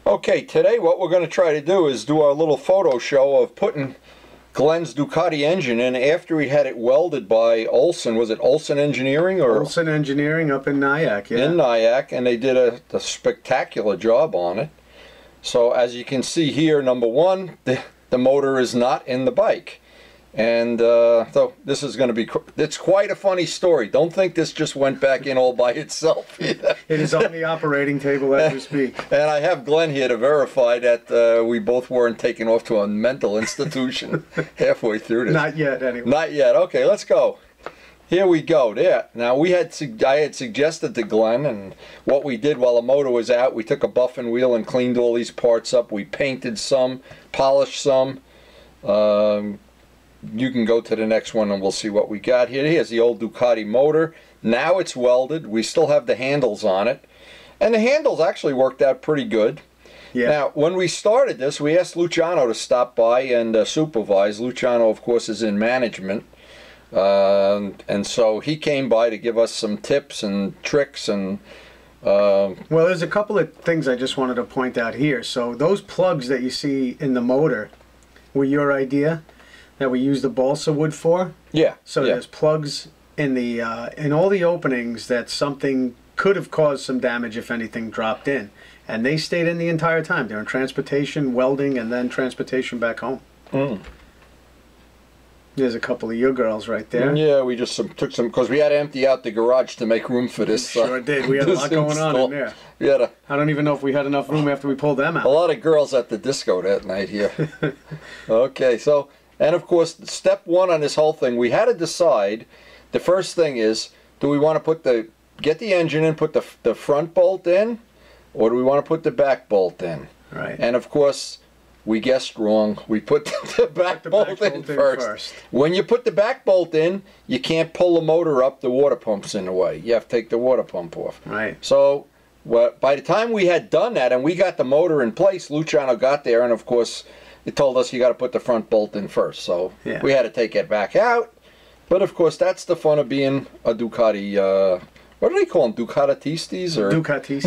Okay, today what we're going to try to do is do our little photo show of putting Glens Ducati engine in after we had it welded by Olson. Was it Olson Engineering? Or Olson Engineering up in Nyack, yeah. In Nyack, and they did a spectacular job on it. So as you can see here, number one, the motor is not in the bike. And so this is going to be, it's quite a funny story. Don't think this just went back in all by itself. It is on the operating table as we speak. And I have Glenn here to verify that we both weren't taken off to a mental institution halfway through this. Not yet, anyway. Not yet. Okay, let's go. Here we go. There. Now I had suggested to Glenn, and what we did while the motor was out, we took a buffing wheel and cleaned all these parts up. We painted some, polished some. You can go to the next one and we'll see what we got here. Here's the old Ducati motor. Now it's welded. We still have the handles on it. And the handles actually worked out pretty good. Yeah. Now, when we started this, we asked Luciano to stop by and supervise. Luciano, of course, is in management. And so he came by to give us some tips and tricks. And well, there's a couple of things I just wanted to point out here. So those plugs that you see in the motor were your idea? That we use the balsa wood for. Yeah. So there's plugs in the in all the openings that something could have caused some damage if anything dropped in, and they stayed in the entire time. They're in transportation, welding, and then transportation back home. Mm. There's a couple of your girls right there. Yeah, we just took some because we had to empty out the garage to make room for this. Sure did. We had a lot going on in there. We had I don't even know if we had enough room after we pulled them out. A lot of girls at the disco that night here. Okay, so. And of course, step one on this whole thing, we had to decide. The first thing is, do we want to get the engine in, put the front bolt in, or do we want to put the back bolt in? Right. And of course, we guessed wrong. We put the back bolt in first. When you put the back bolt in, you can't pull the motor up. The water pump's in the way. You have to take the water pump off. Right. So, by the time we had done that and we got the motor in place, Luciano got there, and of course, it told us you got to put the front bolt in first, so we had to take it back out. But of course, that's the fun of being a Ducati. What do they call them? Ducatistas or Ducatis?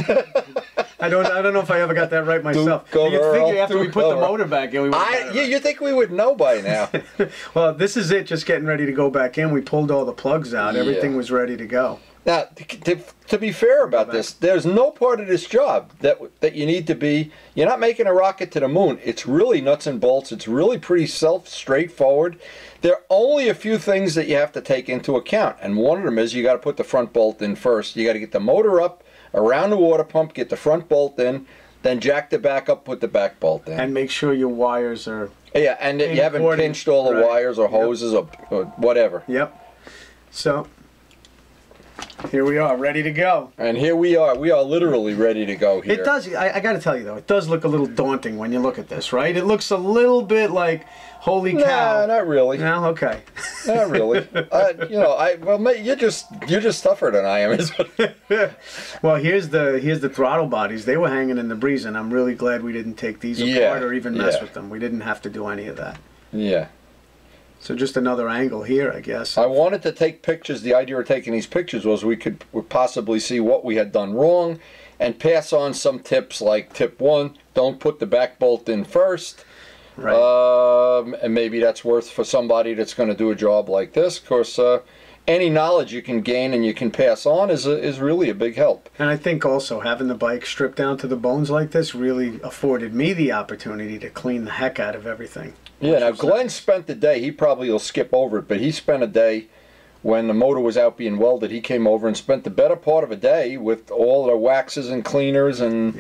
I don't know if I ever got that right myself. You'd figure after we put the motor back in, we would. You think we would know by now? Well, this is it. Just getting ready to go back in. We pulled all the plugs out. Everything was ready to go. Now, to be fair about this, there's no part of this job that you need to be. You're not making a rocket to the moon. It's really nuts and bolts. It's really pretty straightforward. There are only a few things that you have to take into account, and one of them is you got to put the front bolt in first. You got to get the motor up around the water pump, get the front bolt in, then jack the back up, put the back bolt in, and make sure your wires are and you haven't pinched all the wires or hoses or whatever. Yep. So. Here we are, ready to go. And here we are. We are literally ready to go here. It does, I got to tell you though, it does look a little daunting when you look at this, right? It looks a little bit like, holy cow. No, not really. No, okay. Not really. Well, you're just tougher than I am. Well, here's the throttle bodies. They were hanging in the breeze, and I'm really glad we didn't take these apart or even mess with them. We didn't have to do any of that. Yeah. So just another angle here, I guess. I wanted to take pictures. The idea of taking these pictures was we could possibly see what we had done wrong and pass on some tips, like tip 1, don't put the back bolt in first. Right. And maybe that's worth for somebody that's going to do a job like this. Of course, any knowledge you can gain and you can pass on is really a big help. And I think also having the bike stripped down to the bones like this really afforded me the opportunity to clean the heck out of everything. Yeah, now Glenn spent the day, he probably will skip over it, but he spent a day when the motor was out being welded. He came over and spent the better part of a day with all the waxes and cleaners. And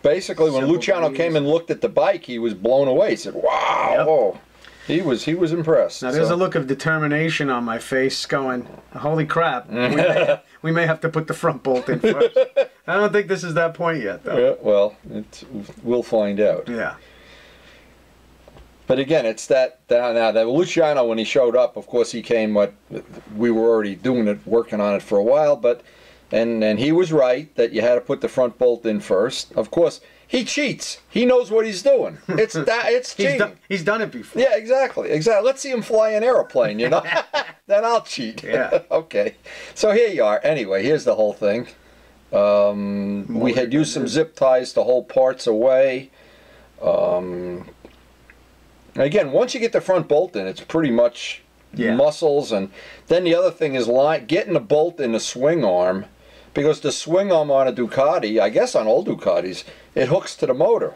basically when Luciano came and looked at the bike, he was blown away. He said, wow, he was impressed. Now there's a look of determination on my face going, holy crap, we may have to put the front bolt in first. I don't think this is that point yet, though. Yeah, well, we'll find out. Yeah. But again, it's that Luciano, when he showed up, of course he came, we were already doing it, working on it for a while, and he was right that you had to put the front bolt in first. Of course, he cheats. He knows what he's doing. It's cheating. He's done it before. Yeah, exactly. Let's see him fly an airplane, you know? Then I'll cheat. Yeah. Okay. So here you are. Anyway, here's the whole thing. We had used some zip ties to hold parts away. Again, once you get the front bolt in, it's pretty much muscles. And then the other thing is getting the bolt in the swing arm, because the swing arm on a Ducati, I guess on all Ducatis, it hooks to the motor.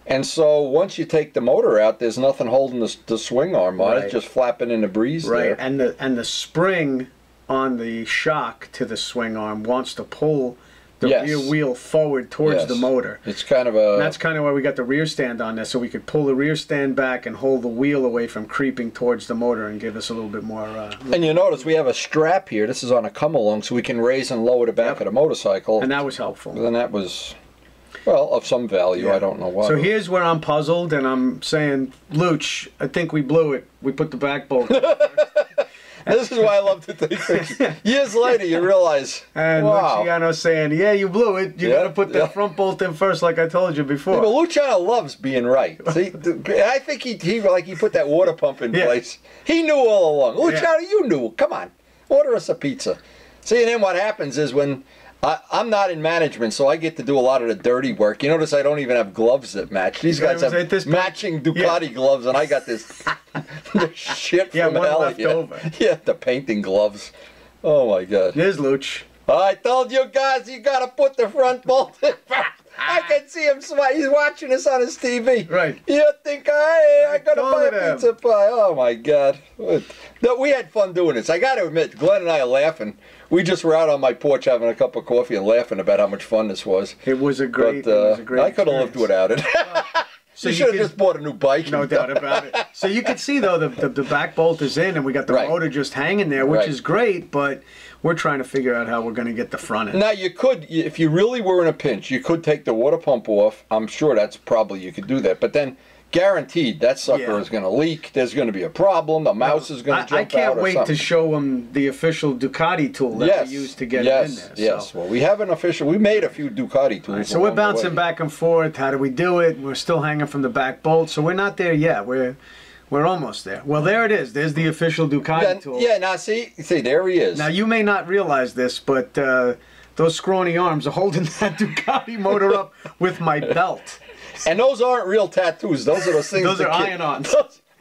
And so once you take the motor out, there's nothing holding the swing arm on it, just flapping in the breeze there. And the spring on the shock to the swing arm wants to pull the rear wheel forward towards the motor. It's kind of a... And that's kind of why we got the rear stand on this, so we could pull the rear stand back and hold the wheel away from creeping towards the motor and give us a little bit more... and you notice we have a strap here. This is on a come-along, so we can raise and lower the back of the motorcycle. And that was helpful. And that was... well, of some value. I don't know why. So here's where I'm puzzled, and I'm saying, Luch, I think we blew it. We put the back bolt in first. This is why I love to take pictures. Years later, you realize, and wow. Luciano's saying, yeah, you blew it. You got to put that front bolt in first, like I told you before. Yeah, but Luciano loves being right. See, I think he put that water pump in place. He knew all along. Luciano, you knew. Come on, order us a pizza. See, and then what happens is when... I'm not in management, so I get to do a lot of the dirty work. You notice I don't even have gloves that match. These guys have matching Ducati gloves, and I got this shit from hell. Left over. Yeah, the painting gloves. Oh my God. There's Luch. I told you guys, you got to put the front bolt in. I can see him smile. He's watching this on his TV. Right. You think I got to buy a pizza pie? Oh my God. No, we had fun doing this. I got to admit, Glenn and I are laughing. We just were out on my porch having a cup of coffee and laughing about how much fun this was. It was a great, I could have lived without it. So you should have just bought a new bike. No doubt about it. So you can see, though, the back bolt is in, and we got the motor just hanging there, which is great, but we're trying to figure out how we're going to get the front in. Now, you could, if you really were in a pinch, you could take the water pump off. I'm sure that's probably, you could do that. But then, guaranteed, that sucker is going to leak. There's going to be a problem. The mouse is going to jump out or something. I can't wait to show them the official Ducati tool that we used to get it in there. Yes, well, we have an official. We made a few Ducati tools. Right, so we're bouncing back and forth. How do we do it? We're still hanging from the back bolt, so we're not there yet. We're almost there. Well, there it is. There's the official Ducati tool. Yeah, now see, there he is. Now, you may not realize this, but those scrawny arms are holding that Ducati motor up with my belt. And those aren't real tattoos. Those are those things. Those are iron-ons.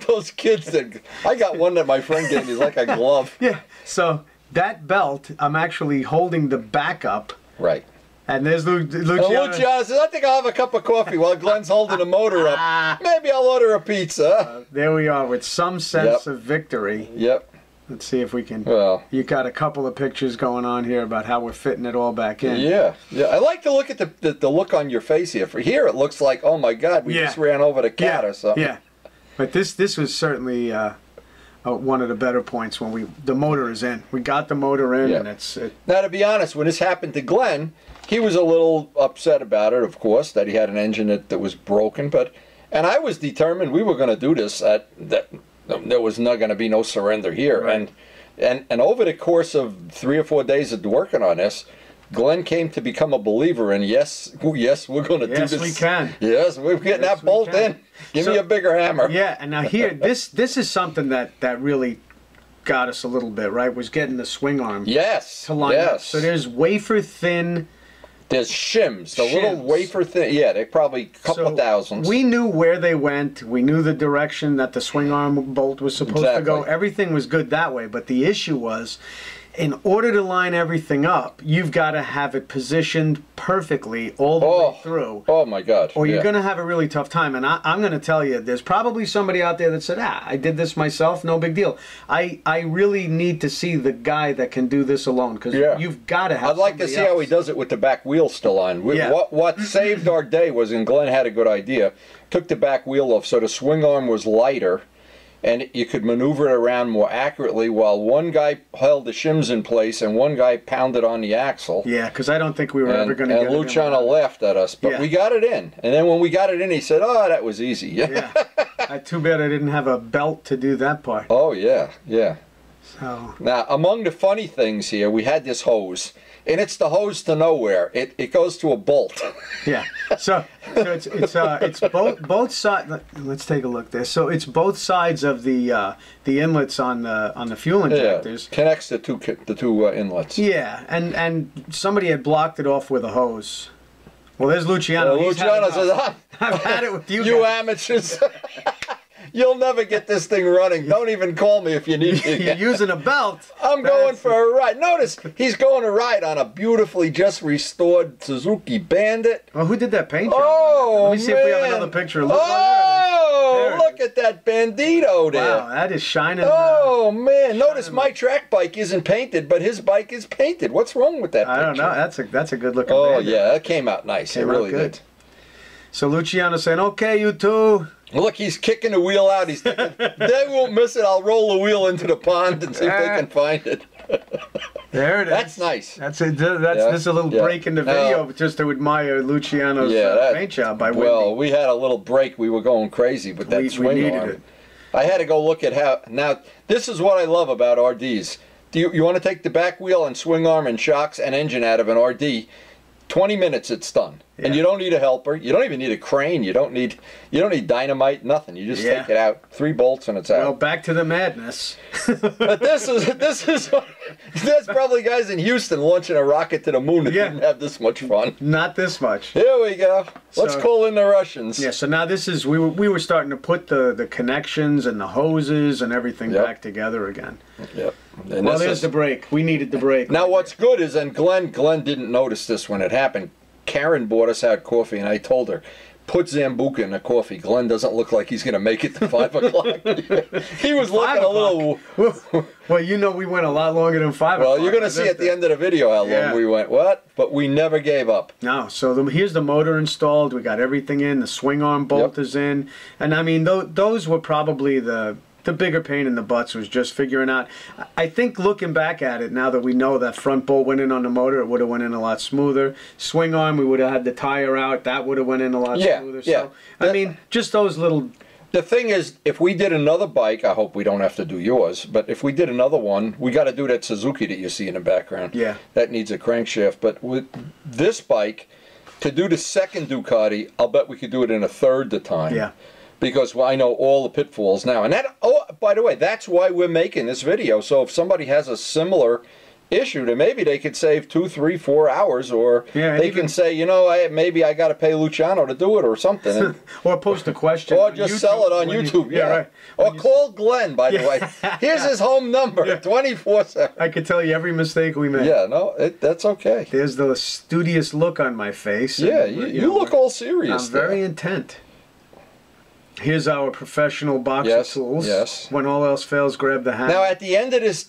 Those kids that... I got one that my friend gave me. It's like a glove. Yeah. So that belt, I'm actually holding the back up. Right. And there's Luciano. Luciano says, I think I'll have a cup of coffee while Glenn's holding the motor up. Maybe I'll order a pizza. There we are with some sense of victory. Yep. Let's see if we can... Well, you got a couple of pictures going on here about how we're fitting it all back in. Yeah. Yeah. I like to look at the look on your face here. For here, it looks like, oh my God, we just ran over the cat or something. Yeah. But this was certainly one of the better points when the motor is in. We got the motor in, and it's... Now, to be honest, when this happened to Glenn, he was a little upset about it, of course, that he had an engine that was broken. And I was determined we were going to do this there was not going to be no surrender here. Right. And over the course of 3 or 4 days of working on this, Glenn came to become a believer, and yes, we're going to do this. Yes, we can. Yes, we're getting that bolt in. Give me a bigger hammer. Yeah, and now here, this is something that really got us a little bit, right, was getting the swing arm to line up. So there's wafer thin... There's shims, the little wafer thin. Yeah, they're probably a couple of thousands. We knew where they went. We knew the direction that the swing arm bolt was supposed to go. Everything was good that way. But the issue was, in order to line everything up, you've got to have it positioned perfectly all the way through. Oh, my God. Or you're going to have a really tough time. And I'm going to tell you, there's probably somebody out there that said, I did this myself, no big deal. I really need to see the guy that can do this alone, because you've got to have I'd like to see how he does it with the back wheel still on. What saved our day was, and Glenn had a good idea, took the back wheel off so the swing arm was lighter, and you could maneuver it around more accurately while one guy held the shims in place and one guy pounded on the axle. Yeah, because I don't think we were ever going to get it in. And Luciano laughed at us, but we got it in. And then when we got it in, he said, oh, that was easy. Yeah. Too bad I didn't have a belt to do that part. Oh, yeah, yeah. So. Now, among the funny things here, we had this hose. And it's the hose to nowhere. It goes to a bolt. Yeah. So it's both sides. Let's take a look there. So it's both sides of the inlets on the fuel injectors. Yeah, connects the two inlets. Yeah, and somebody had blocked it off with a hose. Well, there's Luciano. Luciano says, I've had it with you. You guys. amateurs. You'll never get this thing running. Don't even call me if you need to. You're using a belt. I'm going for a ride. Notice, he's going to ride on a beautifully just restored Suzuki Bandit. Well, who did that paint job? Oh, Let me see if we have another picture. Look, look at that Bandito there. Wow, that is shining. Oh, man. Notice my track bike isn't painted, but his bike is painted. What's wrong with that picture? I don't know. That's a good looking Oh, Bandit. yeah, it came out nice. It really did. So Luciano saying, okay, you two. Look, he's kicking the wheel out. He's thinking, they won't miss it. I'll roll the wheel into the pond and see if they can find it. There it is. That's nice. This is a little break in the video just to admire Luciano's paint job by Wendy. Well, we had a little break. We were going crazy with that swing needed arm. it. I had to go look at how. Now, this is what I love about RDs. You want to take the back wheel and swing arm and shocks and engine out of an RD? 20 minutes, it's done. Yeah. And you don't need a helper. You don't even need a crane. You don't need dynamite, nothing. You just take it out, 3 bolts, and it's out. Well, back to the madness. But there's probably guys in Houston launching a rocket to the moon that didn't have this much fun. Not this much. Here we go. Let's call in the Russians. Yeah, so now this is, we were starting to put the connections and the hoses and everything back together again. Yep. And well, there's the break. We needed the break. Now what's good is, and Glenn didn't notice this when it happened. Karen bought us out coffee, and I told her, put Zambuca in the coffee. Glenn doesn't look like he's going to make it to 5 o'clock. He was looking a little... Well, you know we went a lot longer than 5 o'clock. Well, you're going to see at the end of the video how long we went. What? But we never gave up. No, so here's the motor installed. We got everything in. The swing arm bolt is in. And I mean, those were probably the bigger pain in the butts, was just figuring out. I think looking back at it, now that we know that front bolt went in on the motor, it would have went in a lot smoother. Swing arm, we would have had the tire out. That would have went in a lot smoother. Yeah. So, I mean, just those little... The thing is, if we did another bike, I hope we don't have to do yours, but if we did another one, we got to do that Suzuki that you see in the background. Yeah. That needs a crankshaft. But with this bike, to do the second Ducati, I'll bet we could do it in a third the time. Yeah. Because I know all the pitfalls now. And that, oh, by the way, that's why we're making this video. So if somebody has a similar issue, then maybe they could save 2, 3, 4 hours, or they can say, you know, maybe I got to pay Luciano to do it or something. And, or post a question. Or just sell it on YouTube. Right. Or call Glenn, by the way. Here's his home number, 24/7. I could tell you every mistake we made. Yeah, no, that's okay. There's the studious look on my face. Yeah, you look all serious. I'm very intent. Here's our professional box of tools. Yes. When all else fails, grab the hammer. Now, at the end of this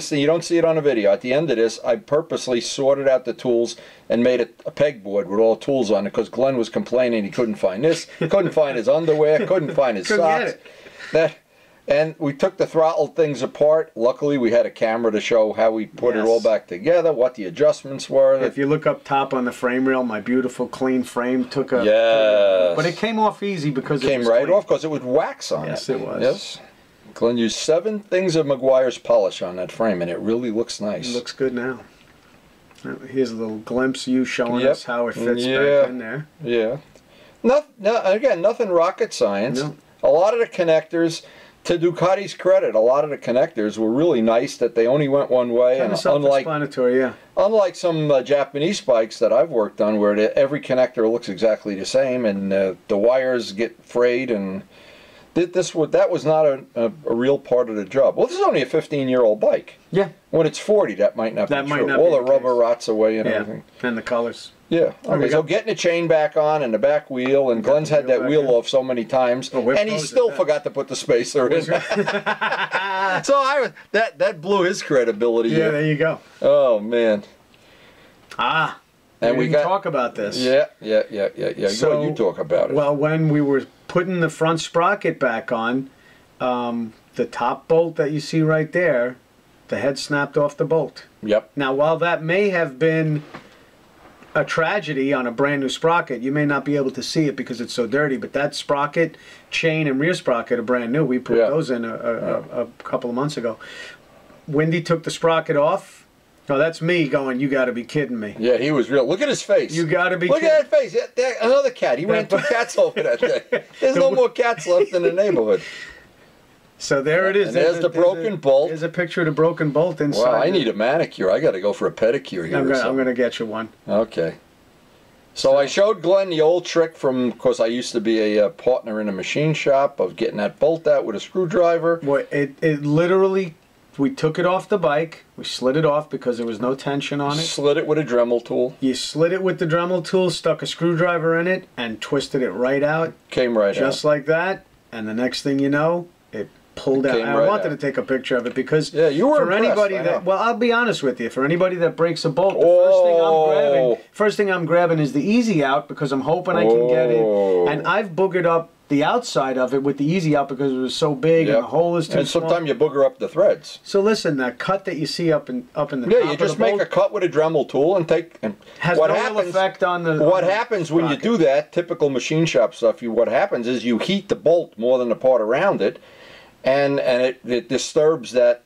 thing, you don't see it on the video. At the end of this, I purposely sorted out the tools and made a pegboard with all tools on it, because Glenn was complaining he couldn't find this, couldn't find his underwear, couldn't find his socks. And we took the throttle things apart. Luckily, we had a camera to show how we put it all back together, what the adjustments were. If you look up top on the frame rail, my beautiful clean frame took a... But it came off easy because it came right off because it was wax on it. Yes, it was. Yes. Glenn used 7 things of Meguiar's polish on that frame, and it really looks nice. It looks good now. Here's a little glimpse of you showing us how it fits back in there. Yeah. Again, nothing rocket science. No. A lot of the connectors... To Ducati's credit, a lot of the connectors were really nice that they only went one way. Kind of self-explanatory, unlike some Japanese bikes that I've worked on, where every connector looks exactly the same and the wires get frayed, and that was not a real part of the job. Well, this is only a 15-year-old bike. Yeah. When it's 40, that might not be true. All the rubber rots away and everything. And the colors. Yeah. Okay, so getting the chain back on and the back wheel, and Glenn's had that wheel off so many times, and he still forgot to put the spacer in. So that blew his credibility. Yeah, there you go. Oh man. And we didn't talk about this. Yeah. So you talk about it. Well, when we were putting the front sprocket back on, the top bolt that you see right there, the head snapped off the bolt. Yep. Now, while that may have been a tragedy on a brand new sprocket, you may not be able to see it because it's so dirty, but that sprocket, chain, and rear sprocket are brand new. We put those in a couple of months ago. Wendy took the sprocket off, No, that's me going, you got to be kidding me. Yeah, he was real. Look at his face. You got to be Look kidding. at that face. Another cat. He ran 2 cats over that thing. There's no more cats left in the neighborhood. So there it is. And there's the broken bolt. There's a picture of the broken bolt inside. Wow, I need a manicure. I got to go for a pedicure here. I'm going to get you one. Okay. So I showed Glenn the old trick from, of course, I used to be a partner in a machine shop of getting that bolt out with a screwdriver. Boy, it literally, we took it off the bike. We slid it off because there was no tension on it. Slid it with a Dremel tool. You slid it with the Dremel tool, stuck a screwdriver in it, and twisted it right out. Came right out. Just like that. And the next thing you know, it pulled out. I wanted to take a picture of it because you were for anybody impressed, well, I'll be honest with you, for anybody that breaks a bolt, the first thing I'm grabbing is the easy out because I'm hoping I can get it. And I've boogered up the outside of it with the easy out because it was so big and the hole is too small. And sometimes you booger up the threads. So listen, that cut that you see up in the top you just make a cut with a Dremel tool and take. And has no real effect on the. What happens when you do that? Typical machine shop stuff. What happens is you heat the bolt more than the part around it. And it disturbs that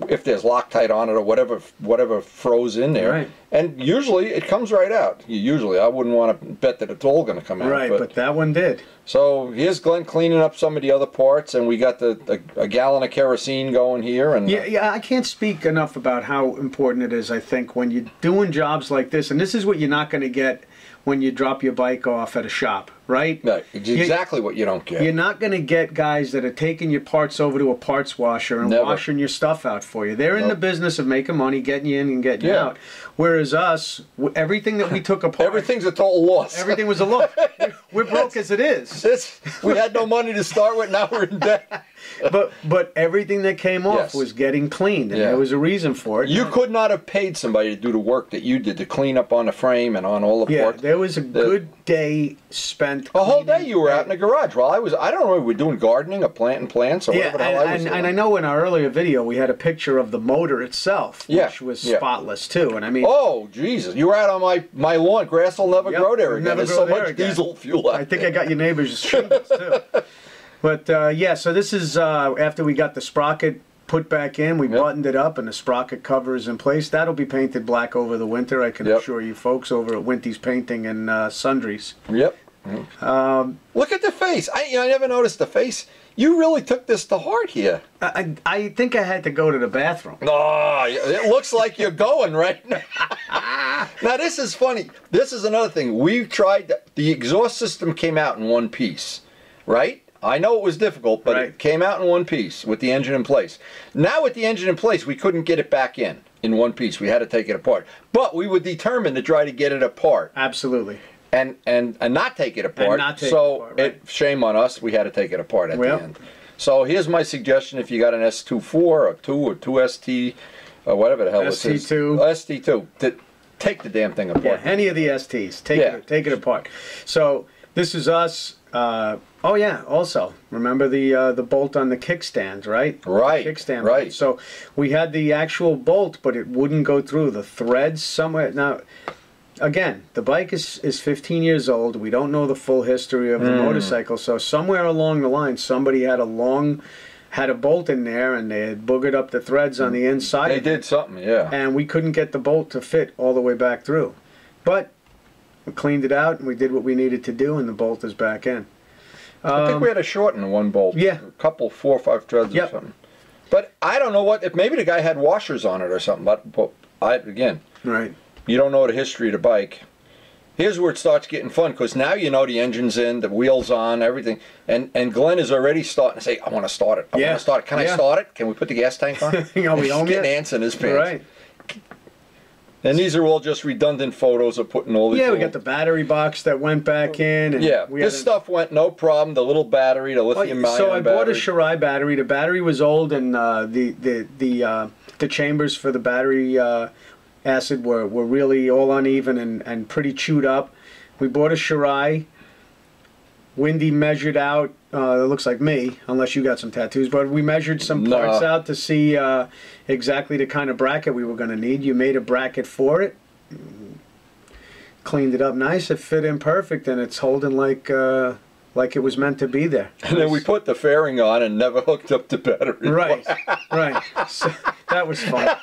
if there's Loctite on it or whatever froze in there. Right. And usually it comes right out. Usually I wouldn't want to bet that it's all going to come out. Right, but that one did. So here's Glenn cleaning up some of the other parts, and we got a gallon of kerosene going here. And yeah, I can't speak enough about how important it is, I think, when you're doing jobs like this. And this is what you're not going to get when you drop your bike off at a shop, right? Right, exactly what you don't get. You're not going to get guys that are taking your parts over to a parts washer and washing your stuff out for you. They're in the business of making money, getting you in and getting you out. Whereas us, everything that we took apart... Everything's a total loss. Everything was a loss. We're broke as it is. We had no money to start with, now we're in debt. But everything that came off was getting cleaned, and there was a reason for it. You could not have paid somebody to do the work that you did to clean up on the frame and on all the parts. There was a good day spent. A whole day you were out in the garage. Well, I don't know, we were doing gardening or planting plants or whatever the hell I was doing. And I know in our earlier video we had a picture of the motor itself, which was spotless too. And I mean, oh Jesus, you were out on my lawn. Grass will never grow there again. There's so much diesel fuel out I think I got your neighbor's shingles too. But yeah, so this is after we got the sprocket put back in, we buttoned it up and the sprocket cover is in place. That'll be painted black over the winter, I can assure you folks, over at Winty's Painting and Sundries. Yep. Look at the face. I never noticed the face. You really took this to heart here. I think I had to go to the bathroom. Oh, it looks like you're going right now. Now this is funny. This is another thing. We've tried, the exhaust system came out in one piece, right? I know it was difficult, but it came out in one piece with the engine in place. Now with the engine in place, we couldn't get it back in one piece. We had to take it apart. But we were determined to try to get it apart. Absolutely. And not take it apart. Shame on us. We had to take it apart at the end. So here's my suggestion: if you got an S24 or 2 ST or whatever the hell this is, ST2, to take the damn thing apart. Yeah, any of the STs, take it apart. So this is us. Oh yeah. Also, remember the bolt on the kickstand, right? Right. The kickstand. Right. So we had the actual bolt, but it wouldn't go through the threads somewhere. Now, again, the bike is 15 years old. We don't know the full history of the motorcycle. So somewhere along the line, somebody had a bolt in there, and they had boogered up the threads on the inside. They did something, yeah. And we couldn't get the bolt to fit all the way back through, but we cleaned it out and we did what we needed to do, and the bolt is back in. I think we had to shorten one bolt. Yeah. A couple, 4 or 5 threads or something. But I don't know if maybe the guy had washers on it or something. But again, you don't know the history of the bike. Here's where it starts getting fun, because now you know the engine's in, the wheel's on, everything. And Glenn is already starting to say, I want to start it. I want to start it. Can I start it? Can we put the gas tank on? We own getting ants in his pants. Right. And these are all just redundant photos of putting all these. Yeah, we got the battery box that went back in. And this stuff went no problem. The little battery, the lithium-ion battery. So I bought a Shirai battery. The battery was old, and the chambers for the battery acid were really all uneven and pretty chewed up. We bought a Shirai. Windy measured out. It looks like me, unless you got some tattoos. But we measured some parts out to see exactly the kind of bracket we were going to need. You made a bracket for it, cleaned it up nice. It fit in perfect, and it's holding like it was meant to be there. And then we put the fairing on and never hooked up the battery. Right. So, that was fun.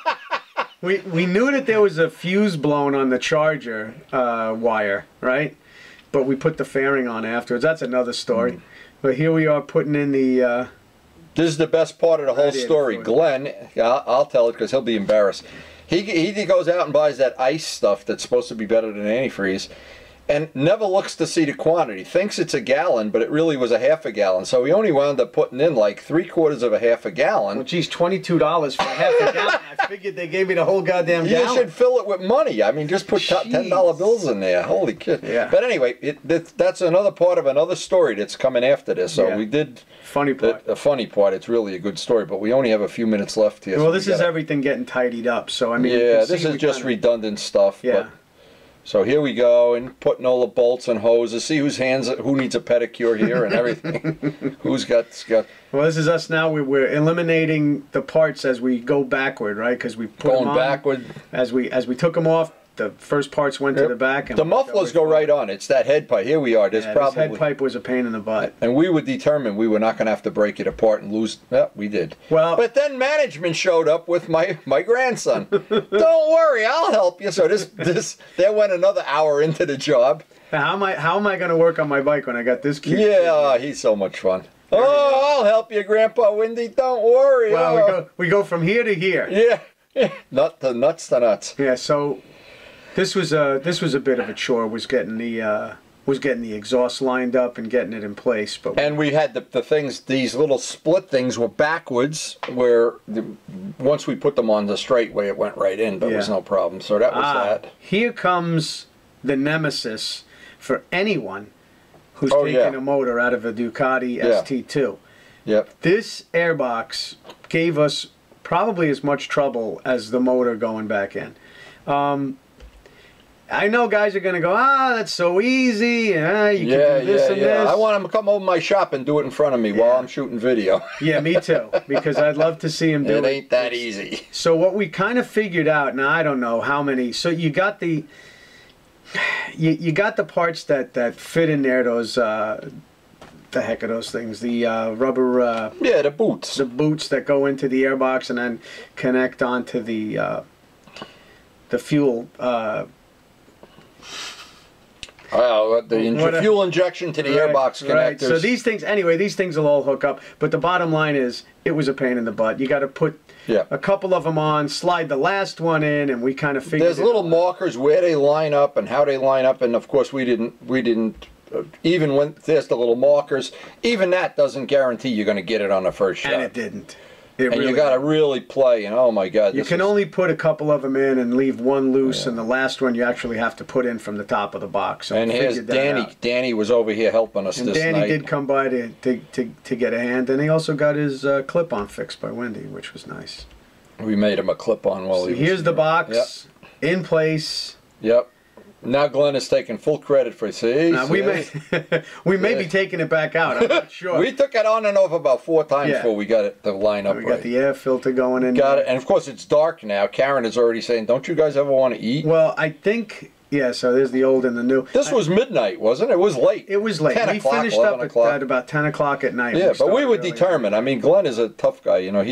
we knew that there was a fuse blown on the charger wire, right? But we put the fairing on afterwards. That's another story. But here we are putting in the... this is the best part of the whole story. Glenn, I'll tell it because he'll be embarrassed. He goes out and buys that ice stuff that's supposed to be better than antifreeze, and never looks to see the quantity. Thinks it's a gallon, but it really was a half a gallon. So he only wound up putting in like 3/4 of a half a gallon. Well, geez, $22 for a half a gallon. I figured they gave me the whole goddamn gallon. You should fill it with money. I mean, just put $10 bills in there. Holy shit. Yeah. But anyway, that's another part of another story that's coming after this. So we did... Funny part. The funny part, it's really a good story, but we only have a few minutes left here. Well, this is everything getting tidied up. So, I mean... Yeah, this is just redundant stuff. Yeah. But, so here we go, and putting all the bolts and hoses. See who needs a pedicure here and everything. Who's got... Well, this is us now. We're eliminating the parts as we go backward, right? Because we put them on. Backward. As we took them off, the first parts went to the back. And the mufflers go right on. It's that head pipe. Here we are. This head pipe was a pain in the butt. And we were determined we were not going to have to break it apart and lose. Yeah, we did. Well, but then management showed up with my grandson. Don't worry, I'll help you. So there went another hour into the job. How am I going to work on my bike when I got this kid? Yeah, he's so much fun. Oh, I'll help you, Grandpa Windy. Don't worry. Well, we go from here to here. Yeah, nuts to nuts. Yeah, so. This was a bit of a chore. Was getting the exhaust lined up and getting it in place. And we had the things. These little split things were backwards. Where once we put them on the straight way, it went right in. But it was no problem. So that was that. Here comes the nemesis for anyone who's taking a motor out of a Ducati ST2. Yep. This airbox gave us probably as much trouble as the motor going back in. I know guys are going to go, that's so easy. You can do this and this. I want him to come over my shop and do it in front of me while I'm shooting video. Yeah, me too. Because I'd love to see him do it. It ain't that easy. So what we kind of figured out, now I don't know how many. So you got the parts that fit in there. Those the heck are those things? The rubber. The boots. The boots that go into the airbox and then connect onto the fuel. The fuel injection to the airbox connectors. Right. So these things will all hook up. But the bottom line is, it was a pain in the butt. You got to put a couple of them on, slide the last one in, and we kind of figured. There's little markers where they line up and how they line up, and of course we didn't. Even when there's the little markers, even that doesn't guarantee you're going to get it on the first shot. And it didn't. And you got to really play, and oh my God. You can only put a couple of them in and leave one loose, and the last one you actually have to put in from the top of the box. So and here's Danny. Danny was over here helping us this night. Danny did come by to get a hand, and he also got his clip-on fixed by Wendy, which was nice. We made him a clip-on while he was here's the box in place. Yep. Now Glenn is taking full credit for it. We may be taking it back out. I'm not sure. We took it on and off about 4 times before we got it to line up. We got the air filter going in. Got it, and of course it's dark now. Karen is already saying, "Don't you guys ever want to eat?" Well, I think so. There's the old and the new. This was midnight, wasn't it? It was late. It was late. 10 we o'clock, finished up at about 10 o'clock at night. Yeah, but we were determined. I mean, Glenn is a tough guy. You know,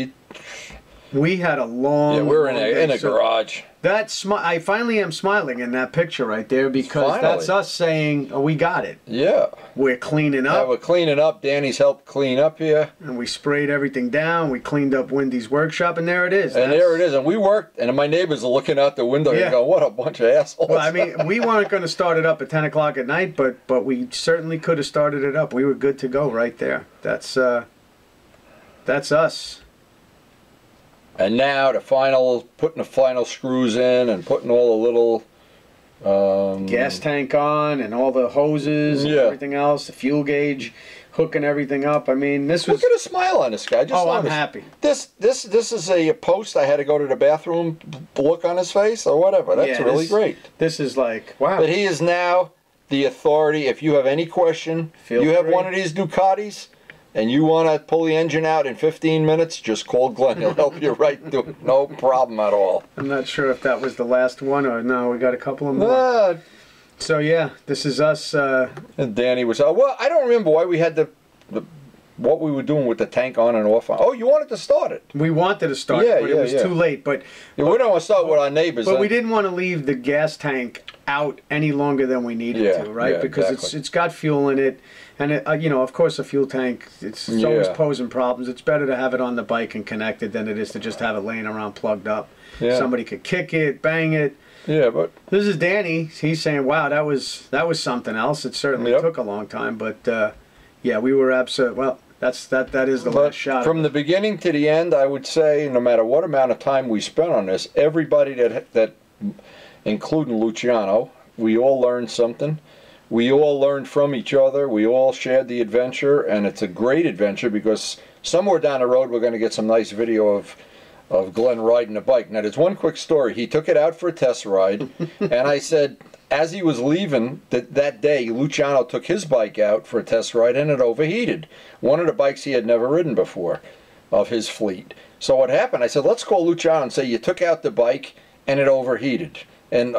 we had a long. Yeah, we're in a garage. I finally am smiling in that picture right there because that's us saying, we got it. Yeah. We're cleaning up. Yeah, we're cleaning up. Danny's helped clean up here. And we sprayed everything down. We cleaned up Wendy's workshop, and there it is. And there it is. And we worked, and my neighbors are looking out the window and going, what a bunch of assholes. Well, I mean, we weren't going to start it up at 10 o'clock at night, but we certainly could have started it up. We were good to go right there. That's us. And now putting the final screws in and putting all the little gas tank on and all the hoses and everything else, the fuel gauge, hooking everything up. I mean, this was. Look at a smile on this guy. I'm happy. This is a post. I had to go to the bathroom, look on his face or whatever. That's really great. This is like wow. But he is now the authority. If you have any question, have one of these Ducatis. And you want to pull the engine out in 15 minutes, just call Glenn. He'll help you right through it. No problem at all. I'm not sure if that was the last one or no, we got a couple of more. So, yeah, this is us. And Danny was, well, I don't remember why we had the what we were doing with the tank on and off. Oh, you wanted to start it. We wanted to start it, but it was too late. But we don't want to start with our neighbors. But we didn't want to leave the gas tank out any longer than we needed to, right? Because it's got fuel in it, and you know, of course, a fuel tank it's always posing problems. It's better to have it on the bike and connected than it is to just have it laying around plugged up. Somebody could kick it, bang it. Yeah, but this is Danny. He's saying, "Wow, that was something else." It certainly took a long time, but yeah, we were absolutely well. That is the last shot. From the beginning to the end, I would say, no matter what amount of time we spent on this, everybody that including Luciano, we all learned something. We all learned from each other. We all shared the adventure, and it's a great adventure because somewhere down the road we're going to get some nice video of Glenn riding a bike. Now, there's one quick story. He took it out for a test ride, and I said, as he was leaving that day, Luciano took his bike out for a test ride, and it overheated. One of the bikes he had never ridden before of his fleet. So what happened, I said, let's call Luciano and say, you took out the bike, and it overheated. And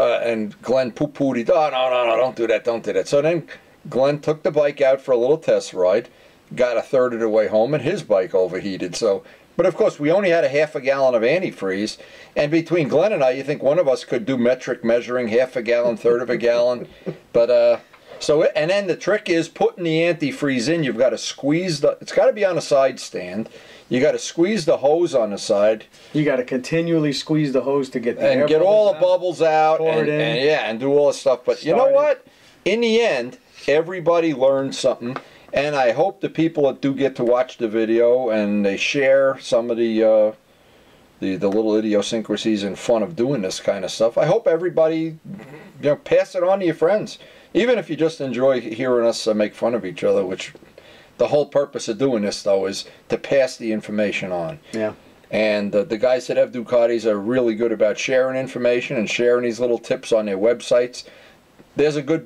Glenn poo-pooed. He thought, no, don't do that, don't do that. So then Glenn took the bike out for a little test ride, got a third of the way home, and his bike overheated. So, but of course, we only had a half a gallon of antifreeze, and between Glenn and I, you think one of us could do metric measuring, half a gallon, third of a gallon. But and then the trick is putting the antifreeze in. You've got to squeeze it's got to be on a side stand. You got to squeeze the hose on the side. You got to continually squeeze the hose to get the air get all the bubbles out, and do all the stuff. But you know what? In the end, everybody learned something. And I hope the people that do get to watch the video and they share some of the little idiosyncrasies and fun of doing this kind of stuff. I hope everybody, pass it on to your friends, even if you just enjoy hearing us make fun of each other. Which the whole purpose of doing this, though, is to pass the information on. Yeah. And the guys that have Ducatis are really good about sharing information and sharing these little tips on their websites. There's a good